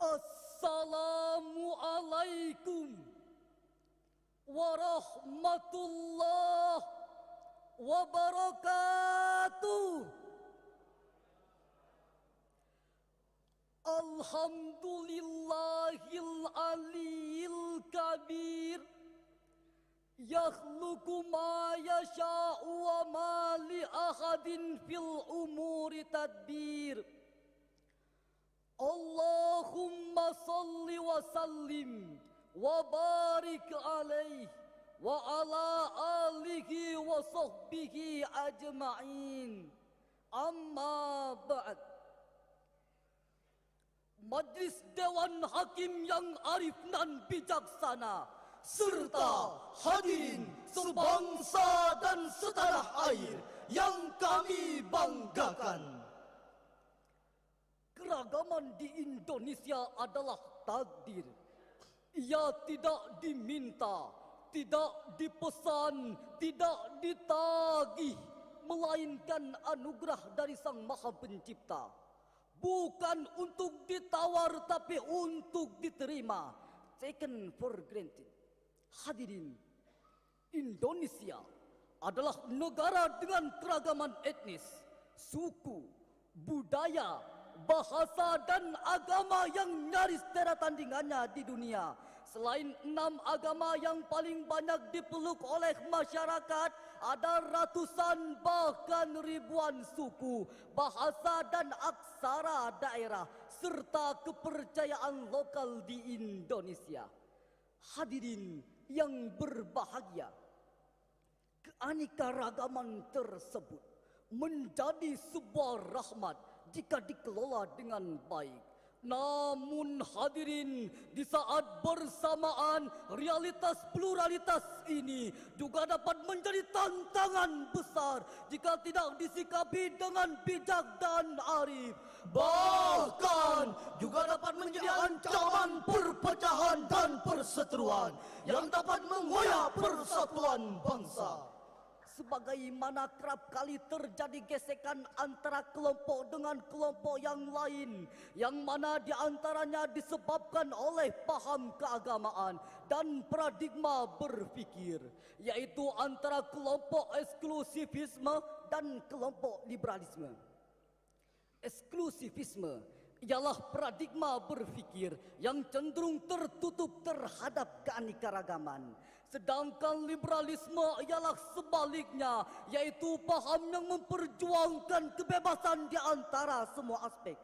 Assalamualaikum warahmatullahi wabarakatuh. Alhamdulillahil aliyil kabir, yakhluqu ma yasha'u wa ma li ahadin fil umuri tadbir. Allahumma salli wa sallim wa barik alaihi wa ala alihi wa sahbihi ajma'in. Amma ba'd. Majlis Dewan Hakim yang arif dan bijaksana, serta hadirin sebangsa dan setanah air yang kami banggakan. Keragaman di Indonesia adalah takdir. Ia tidak diminta, tidak dipesan, tidak ditagih, melainkan anugerah dari Sang Maha Pencipta. Bukan untuk ditawar, tapi untuk diterima. Taken for granted. Hadirin, Indonesia adalah negara dengan keragaman etnis, suku, budaya, bahasa dan agama yang nyaris tiada tandingannya di dunia. Selain 6 agama yang paling banyak dipeluk oleh masyarakat, ada ratusan bahkan ribuan suku, bahasa dan aksara daerah serta kepercayaan lokal di Indonesia. Hadirin yang berbahagia, keanekaragaman tersebut menjadi sebuah rahmat jika dikelola dengan baik. Namun hadirin, di saat bersamaan realitas pluralitas ini juga dapat menjadi tantangan besar jika tidak disikapi dengan bijak dan arif. Bahkan juga dapat menjadi ancaman perpecahan dan perseteruan yang dapat mengoyak persatuan bangsa. Sebagaimana kerap kali terjadi gesekan antara kelompok dengan kelompok yang lain, yang mana diantaranya disebabkan oleh paham keagamaan dan paradigma berfikir, yaitu antara kelompok eksklusivisme dan kelompok liberalisme. Eksklusivisme ialah paradigma berfikir yang cenderung tertutup terhadap keanekaragaman. Sedangkan liberalisme ialah sebaliknya, yaitu paham yang memperjuangkan kebebasan di antara semua aspek.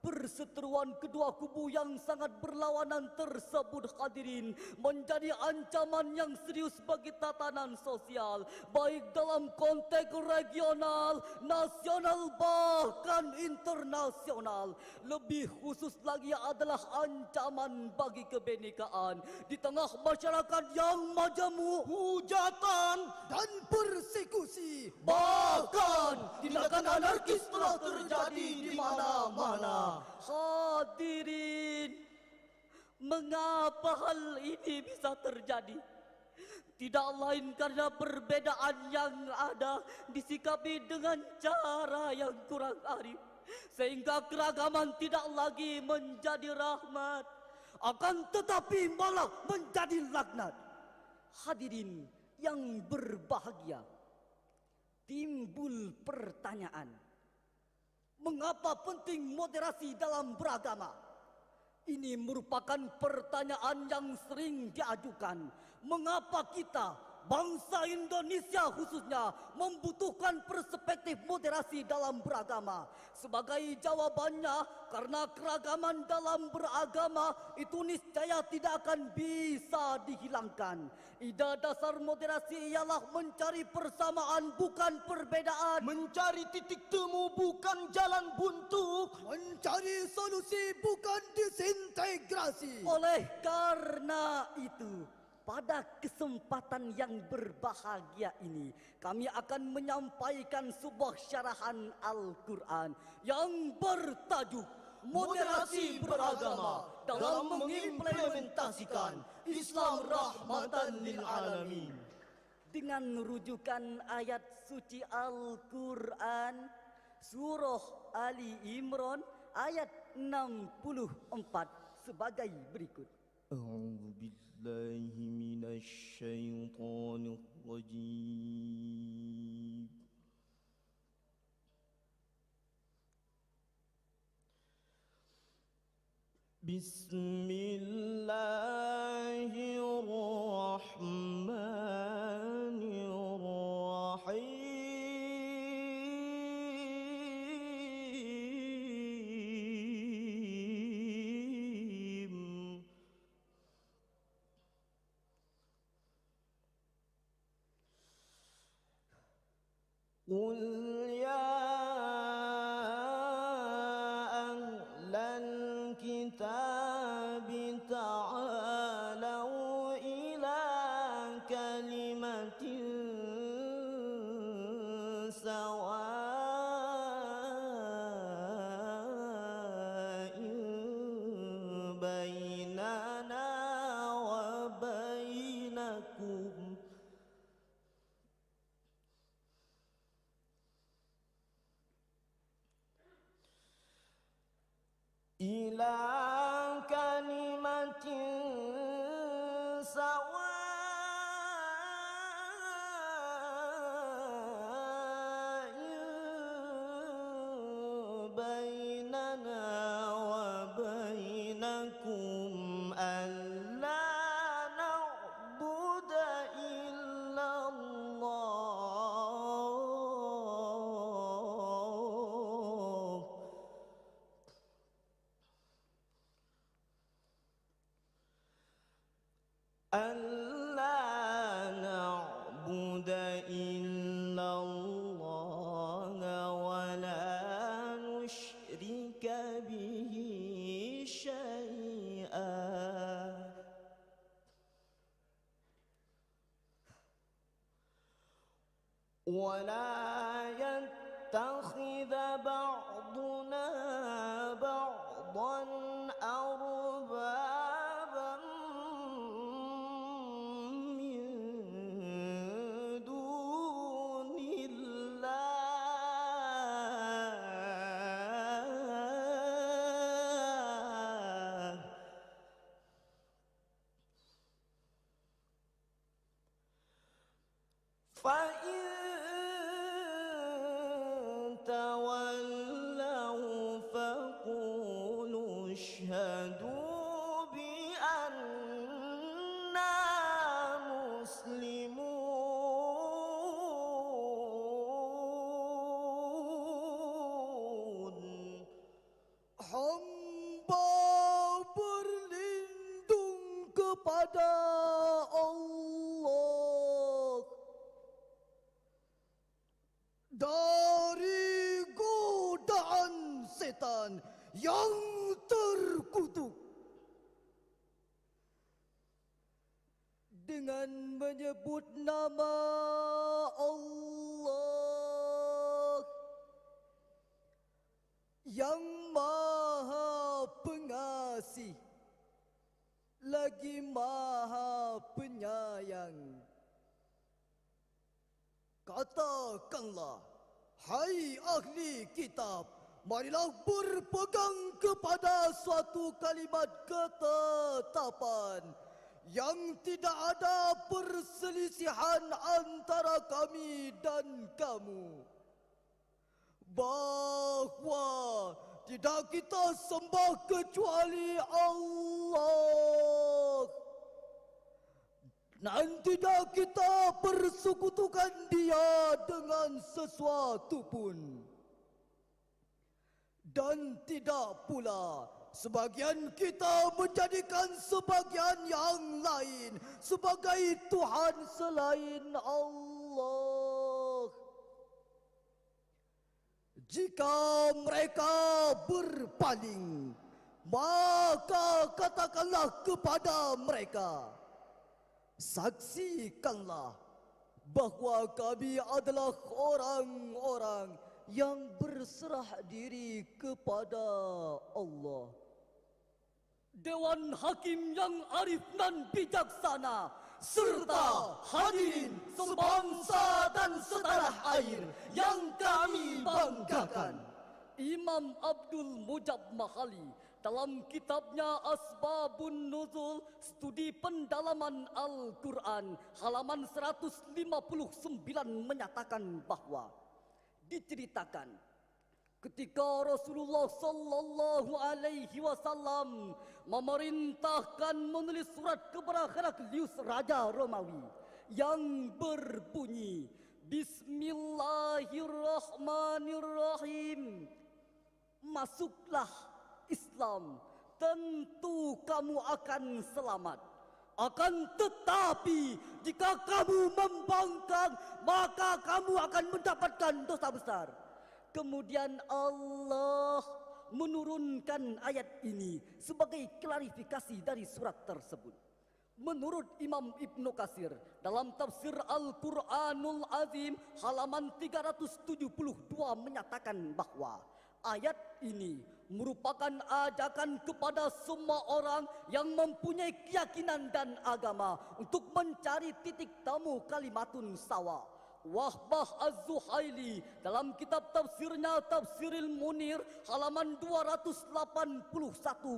Perseteruan kedua kubu yang sangat berlawanan tersebut, hadirin, menjadi ancaman yang serius bagi tatanan sosial, baik dalam konteks regional, nasional, bahkan internasional. Lebih khusus lagi adalah ancaman bagi kebenekaan di tengah masyarakat yang majemuk, hujatan dan persekusi. Bahkan tindakan anarkis telah terjadi di mana-mana. Hadirin, mengapa hal ini bisa terjadi? Tidak lain karena perbedaan yang ada disikapi dengan cara yang kurang arif, sehingga keragaman tidak lagi menjadi rahmat, akan tetapi malah menjadi laknat. Hadirin yang berbahagia, timbul pertanyaan, mengapa penting moderasi dalam beragama? Ini merupakan pertanyaan yang sering diajukan. Mengapa kita, bangsa Indonesia khususnya, membutuhkan perspektif moderasi dalam beragama? Sebagai jawabannya, karena keragaman dalam beragama itu niscaya tidak akan bisa dihilangkan. Ide dasar moderasi ialah mencari persamaan bukan perbedaan, mencari titik temu bukan jalan buntu, mencari solusi bukan disintegrasi. Oleh karena itu, pada kesempatan yang berbahagia ini, kami akan menyampaikan sebuah syarahan Al-Quran yang bertajuk Moderasi Beragama dalam mengimplementasikan Islam Rahmatan lil Alamin, dengan rujukan ayat suci Al-Quran Surah Ali Imran ayat 64 sebagai berikut. A'udzu billahi minasy syaithanir rajim. Bismillahirrahmanirrahim. Qul ya ahlal kitab ta'alau ila kalimatin sawa'in bainana wa bainakum ila kalimatin sawa'in bainana wa bainakum alla na'budu illallah alla na'budu illallah wa la nusyrika bihi syai'an wa la yattakhidha ba'duna ba'dan arbaban فَإِن تَوَلَّوْا فَقُولُوا اشْهَدُوا بِأَنَّا مُسْلِمُونَ. Hamba berlindung kepada Allah dari godaan setan yang terkutuk dengan menyebut nama Allah yang Maha Pengasih lagi Maha Penyayang. Katakanlah, hai ahli kitab, marilah berpegang kepada suatu kalimat ketetapan yang tidak ada perselisihan antara kami dan kamu, bahawa tidak kita sembah kecuali Allah, dan tidak kita persekutukan Dia dengan sesuatu pun, dan tidak pula sebagian kita menjadikan sebagian yang lain sebagai Tuhan selain Allah. Jika mereka berpaling, maka katakanlah kepada mereka, saksikanlah bahawa kami adalah orang-orang yang berserah diri kepada Allah. Dewan Hakim yang arif dan bijaksana, serta hadirin sebangsa dan setanah air yang kami banggakan. Imam Abdul Mujab Mahali dalam kitabnya Asbabun Nuzul, studi pendalaman Al-Quran, halaman 159 menyatakan bahwa diceritakan ketika Rasulullah sallallahu alaihi wasallam memerintahkan menulis surat kepada Heraklius Raja Romawi yang berbunyi Bismillahirrahmanirrahim. Masuklah Islam, tentu kamu akan selamat. Akan tetapi jika kamu membangkang, maka kamu akan mendapatkan dosa besar. Kemudian Allah menurunkan ayat ini sebagai klarifikasi dari surat tersebut. Menurut Imam Ibnu Katsir dalam tafsir Al-Quranul Azim halaman 372 menyatakan bahwa ayat ini merupakan ajakan kepada semua orang yang mempunyai keyakinan dan agama untuk mencari titik temu kalimatun sawa. Wahbah Az-Zuhaili dalam kitab tafsirnya Tafsiril Munir halaman 281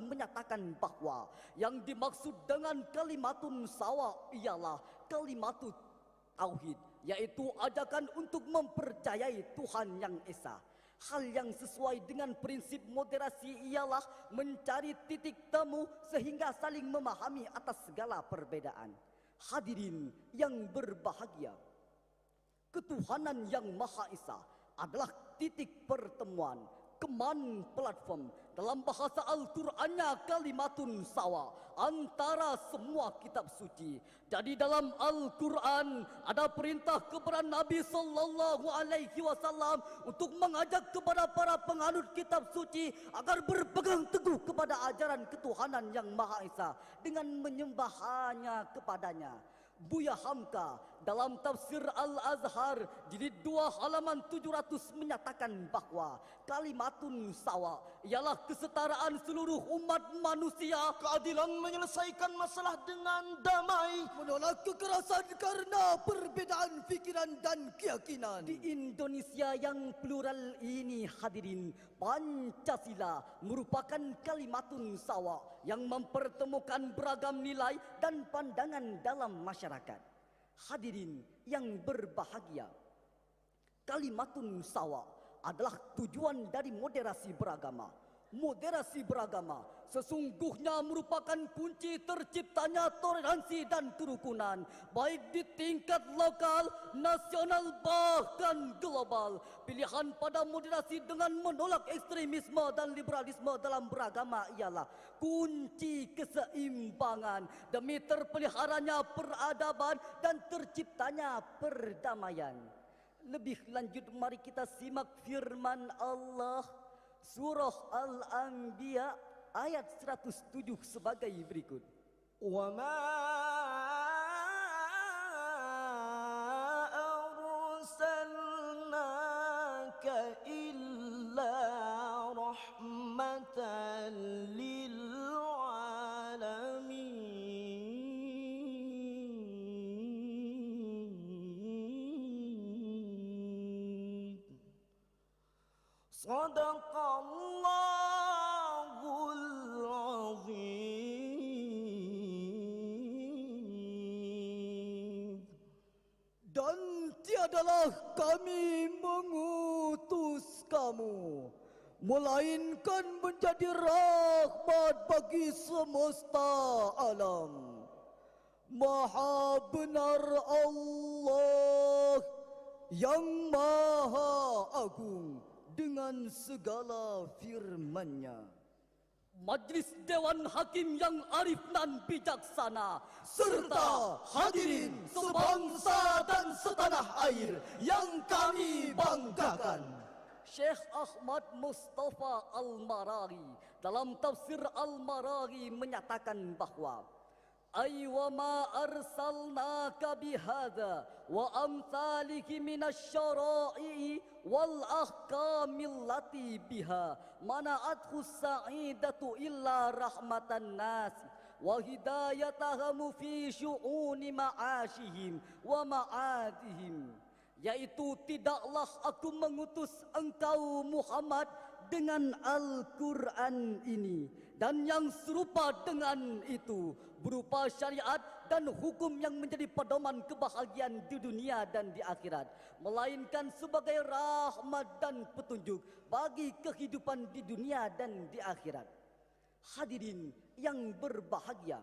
menyatakan bahwa yang dimaksud dengan kalimatun sawa ialah kalimatut tauhid, yaitu ajakan untuk mempercayai Tuhan yang Esa. Hal yang sesuai dengan prinsip moderasi ialah mencari titik temu sehingga saling memahami atas segala perbedaan. Hadirin yang berbahagia, ketuhanan yang Maha Esa adalah titik pertemuan, keman platform, dalam bahasa Al-Qur'annya kalimatun sawa, antara semua kitab suci. Jadi dalam Al-Quran ada perintah kepada Nabi sallallahu alaihi wasallam untuk mengajak kepada para penganut kitab suci agar berpegang teguh kepada ajaran ketuhanan yang Maha Esa dengan menyembah hanya kepadanya. Buya Hamka dalam tafsir Al-Azhar jilid 2 halaman 700 menyatakan bahwa kalimatun sawa ialah kesetaraan seluruh umat manusia, keadilan menyelesaikan masalah dengan damai, menolak kekerasan karena perbedaan fikiran dan keyakinan. Di Indonesia yang plural ini hadirin, Pancasila merupakan kalimatun sawa yang mempertemukan beragam nilai dan pandangan dalam masyarakat. Hadirin yang berbahagia, kalimatun sawa adalah tujuan dari moderasi beragama. Moderasi beragama sesungguhnya merupakan kunci terciptanya toleransi dan kerukunan, baik di tingkat lokal, nasional, bahkan global. Pilihan pada moderasi dengan menolak ekstremisme dan liberalisme dalam beragama ialah kunci keseimbangan demi terpeliharanya peradaban dan terciptanya perdamaian. Lebih lanjut, mari kita simak firman Allah Surah Al-Anbiya ayat 107 sebagai berikut. Wa ma arsalnaka illa rahmatan lil alamin. Sadaqallahul azim. Dan tiadalah kami mengutus kamu melainkan menjadi rahmat bagi semesta alam. Maha benar Allah yang Maha Agung dengan segala firman-Nya. Majlis Dewan Hakim yang arif dan bijaksana, serta hadirin sebangsa dan setanah air yang kami banggakan. Syekh Ahmad Mustafa Al-Maraghi dalam tafsir Al-Maraghi menyatakan bahwa ay wa ma arsalnaka bihadza wa amsalihi minasyara'i wal ahkamil lati biha mana'athu sa'idatu illa rahmatan nas wa hidayatahum fi syu'uni ma'ashihim wa ma'adihim. Yaitu tidaklah aku mengutus engkau Muhammad dengan Al-Quran ini dan yang serupa dengan itu berupa syariat dan hukum yang menjadi pedoman kebahagiaan di dunia dan di akhirat, melainkan sebagai rahmat dan petunjuk bagi kehidupan di dunia dan di akhirat. Hadirin yang berbahagia,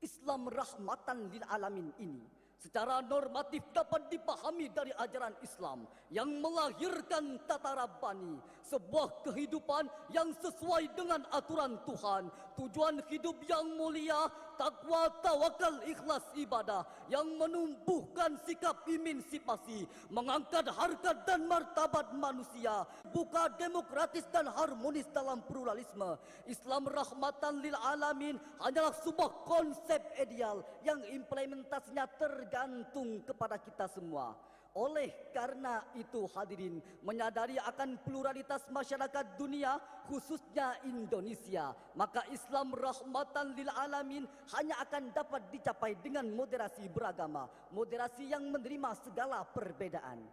Islam rahmatan lil alamin ini secara normatif dapat dipahami dari ajaran Islam yang melahirkan tata rabbani, sebuah kehidupan yang sesuai dengan aturan Tuhan, tujuan hidup yang mulia, takwa, tawakal, ikhlas ibadah yang menumbuhkan sikap emansipasi, mengangkat harkat dan martabat manusia, buka demokratis dan harmonis dalam pluralisme. Islam rahmatan lil alamin hanyalah sebuah konsep ideal yang implementasinya tergantung kepada kita semua. Oleh karena itu hadirin, menyadari akan pluralitas masyarakat dunia khususnya Indonesia, maka Islam rahmatan lil alamin hanya akan dapat dicapai dengan moderasi beragama, moderasi yang menerima segala perbedaan.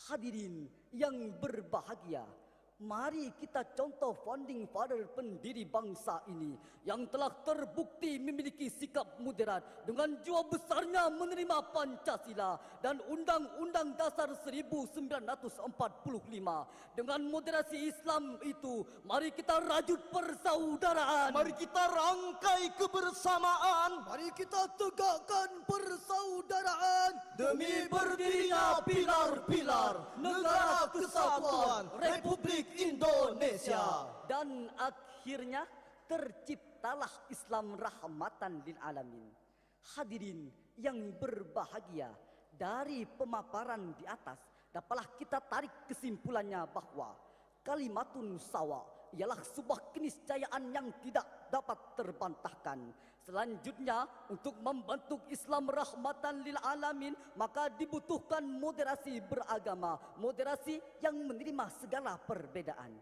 Hadirin yang berbahagia, mari kita contoh founding father pendiri bangsa ini yang telah terbukti memiliki sikap moderat dengan jiwa besarnya menerima Pancasila dan Undang-Undang Dasar 1945. Dengan moderasi Islam itu, mari kita rajut persaudaraan. Mari kita rangkai kebersamaan. Mari kita tegakkan persaudaraan Demi berdirinya pilar-pilar Negara Kesatuan Republik Indonesia. Dan akhirnya terciptalah Islam rahmatan lil alamin. Hadirin yang berbahagia, dari pemaparan di atas dapatlah kita tarik kesimpulannya bahwa kalimatun sawa ialah sebuah keniscayaan yang tidak dapat terbantahkan. Selanjutnya, untuk membentuk Islam rahmatan lil alamin, maka dibutuhkan moderasi beragama, moderasi yang menerima segala perbedaan.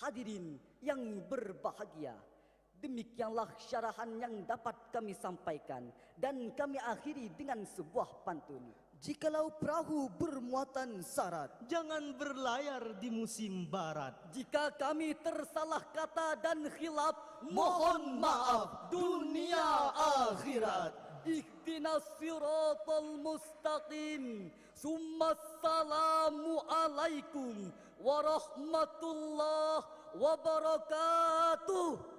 Hadirin yang berbahagia, demikianlah syarahan yang dapat kami sampaikan dan kami akhiri dengan sebuah pantun. Jikalau perahu bermuatan syarat, jangan berlayar di musim barat. Jika kami tersalah kata dan khilaf, mohon maaf dunia akhirat. Ihdinas siratal mustaqim. Assalamu alaikum warahmatullahi wabarakatuh.